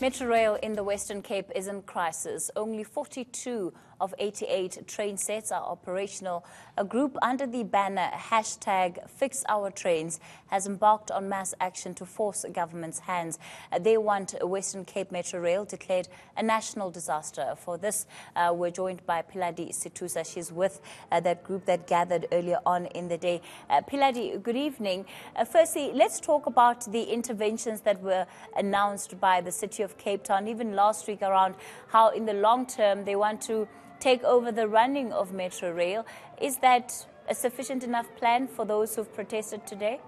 Metrorail in the Western Cape is in crisis. Only 42 of 88 train sets are operational. A group under the banner #FixOurTrains has embarked on mass action to force government's hands. They want Western Cape Metrorail declared a national disaster. For this, we're joined by Pheladi Sethusa. She's with that group that gathered earlier on in the day. Pheladi, good evening. Firstly, let's talk about the interventions that were announced by the City of Cape Town, even last week, around how in the long term they want to take over the running of Metrorail. Is that a sufficient enough plan for those who've protested today?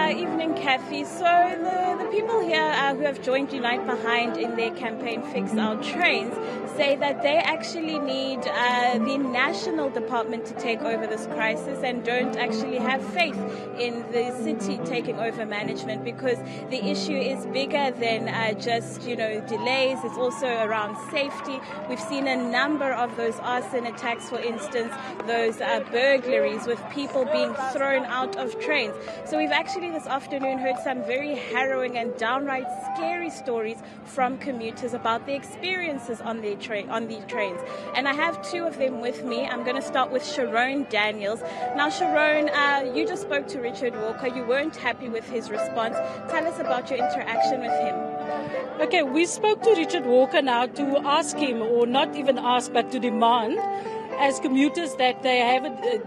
Evening, Kathy. So the people here who have joined Unite Behind in their campaign Fix Our Trains say that they actually need the national department to take over this crisis and don't actually have faith in the city taking over management, because the issue is bigger than just, delays. It's also around safety. We've seen a number of those arson attacks, for instance, those burglaries with people being thrown out of trains. So we've actually this afternoon heard some very harrowing and downright scary stories from commuters about their experiences on the trains. And I have two of them with me. I'm going to start with Sharon Daniels. Now, Sharon, you just spoke to Richard Walker. You weren't happy with his response. Tell us about your interaction with him. Okay, we spoke to Richard Walker now to ask him, or not even ask, but to demand, as commuters, that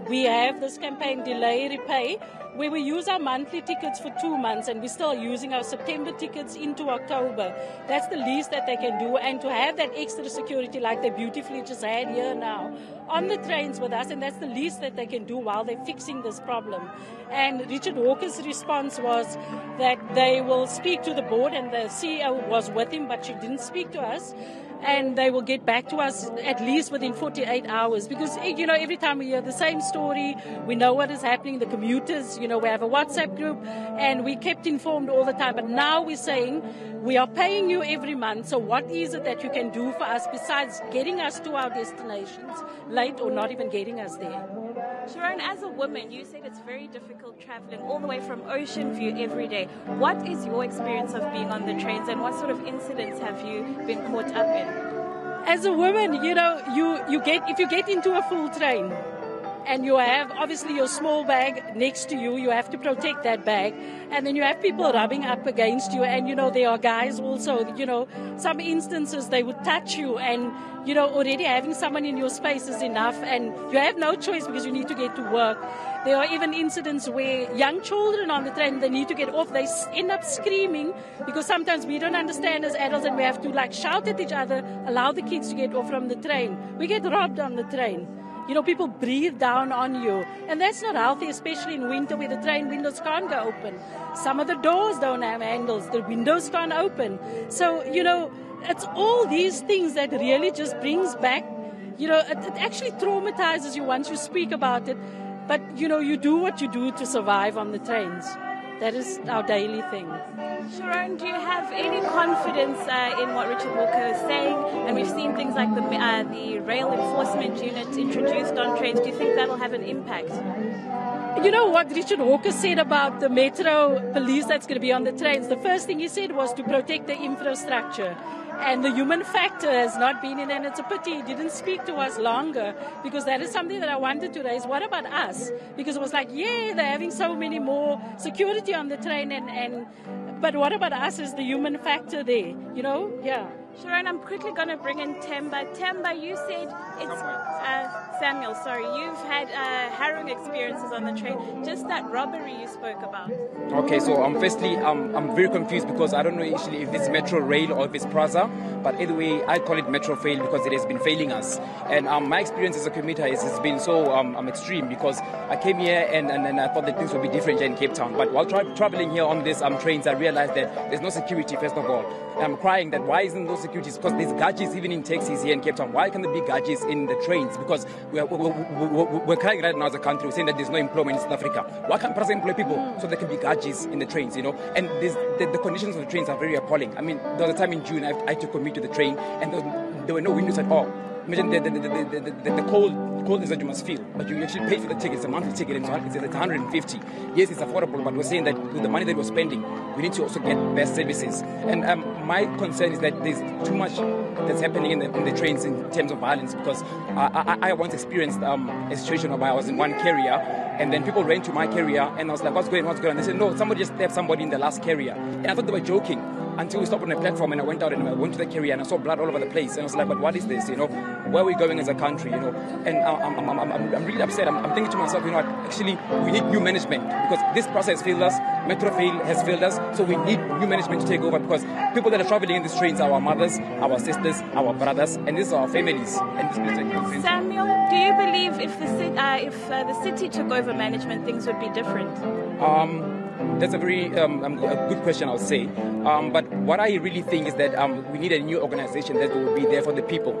we have this campaign Delay Repay, where we use our monthly tickets for 2 months and we're still using our September tickets into October. That's the least that they can do, and to have that extra security like they beautifully just had here now on the trains with us, and that's the least that they can do while they're fixing this problem. And Richard Walker's response was that they will speak to the board, and the CEO was with him, but she didn't speak to us. And they will get back to us at least within 48 hours. Because, every time we hear the same story, we know what is happening. The commuters, we have a WhatsApp group, and we kept informed all the time. But now we're saying, we are paying you every month, so what is it that you can do for us besides getting us to our destinations, late or not even getting us there? Sharon, as a woman, you said it's very difficult traveling all the way from Ocean View every day. What is your experience of being on the trains, and what sort of incidents have you been caught up in? As a woman, if you get into a full train and you have obviously your small bag next to you, you have to protect that bag, and then you have people rubbing up against you, and there are guys also, some instances they would touch you, and already having someone in your space is enough, and you have no choice because you need to get to work. There are even incidents where young children on the train, they need to get off, they end up screaming because sometimes we don't understand as adults, and we have to shout at each other, allow the kids to get off from the train. We get robbed on the train. People breathe down on you, and that's not healthy, especially in winter where the train windows can't go open. Some of the doors don't have handles, the windows can't open. So, it's all these things that really just brings back, it actually traumatizes you once you speak about it, but, you do what you do to survive on the trains. That is our daily thing. Sharon, do you have any confidence in what Richard Walker is saying? And we've seen things like the rail enforcement unit introduced on trains. Do you think that'll have an impact? You know what Richard Walker said about the metro police that's going to be on the trains? The first thing he said was to protect the infrastructure. And the human factor has not been in, and it's a pity he didn't speak to us longer, because that is something that I wanted to raise. What about us? Because it was like, they're having so many more security on the train, but what about us? Is the human factor there? Sharon, I'm quickly going to bring in Temba. Temba, you said it's Samuel, sorry. You've had harrowing experiences on the train. Just that robbery you spoke about. Okay, so firstly, I'm very confused because I don't know actually if it's Metro Rail or if it's Praza, but either way, I call it Metro Fail because it has been failing us. And my experience as a commuter has been so extreme, because I came here and I thought that things would be different here in Cape Town. But while traveling here on these trains, I realized that there's no security, first of all. And I'm crying that why isn't those securities? Because there's gadgets even in taxis here in Cape Town. Why can't there be gadgets in the trains? Because we're crying right now as a country. We're saying that there's no employment in South Africa. Why can't Praza employ people so there can be gadgets in the trains, And the conditions of the trains are very appalling. I mean, there was a time in June I had to commute to the train, and there were no windows at all. imagine the coldness that you must feel, but you actually pay for the ticket. It's a monthly ticket, and it's 150. Yes, it's affordable, but we're saying that with the money that we're spending, we need to also get best services. And my concern is that there's too much that's happening in the trains in terms of violence, because I once experienced a situation where I was in one carrier, and then people ran to my carrier, and I was like, what's going on? And they said, no, somebody just stabbed somebody in the last carrier. And I thought they were joking until we stopped on the platform, and I went out and I went to the carrier and I saw blood all over the place. And I was like, but what is this? Where are we going as a country? And I'm really upset. I'm thinking to myself, actually we need new management, because this process failed us. Metrorail has failed us. So we need new management to take over, because people that are traveling in these trains are our mothers, our sisters, our brothers, and these are our families. And this Samuel, do you believe if the city took over management, things would be different? That's a very a good question, I would say. But what I really think is that we need a new organization that will be there for the people,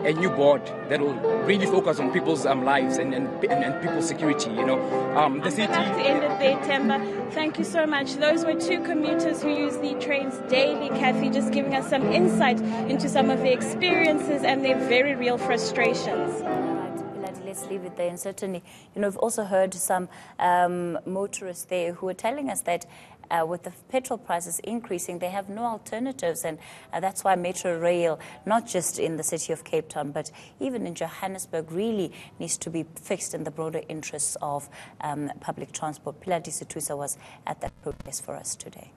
a new board that will really focus on people's lives and people's security. The city. I'd have to end it there, Temba. Thank you so much. Those were two commuters who use the trains daily, Kathy, just giving us some insight into some of their experiences and their very real frustrations. Let's leave it there. And certainly, we've also heard some motorists there who are telling us that with the petrol prices increasing, they have no alternatives. And that's why Metrorail, not just in the city of Cape Town, but even in Johannesburg, really needs to be fixed in the broader interests of public transport. Pheladi Sethusa was at that protest for us today.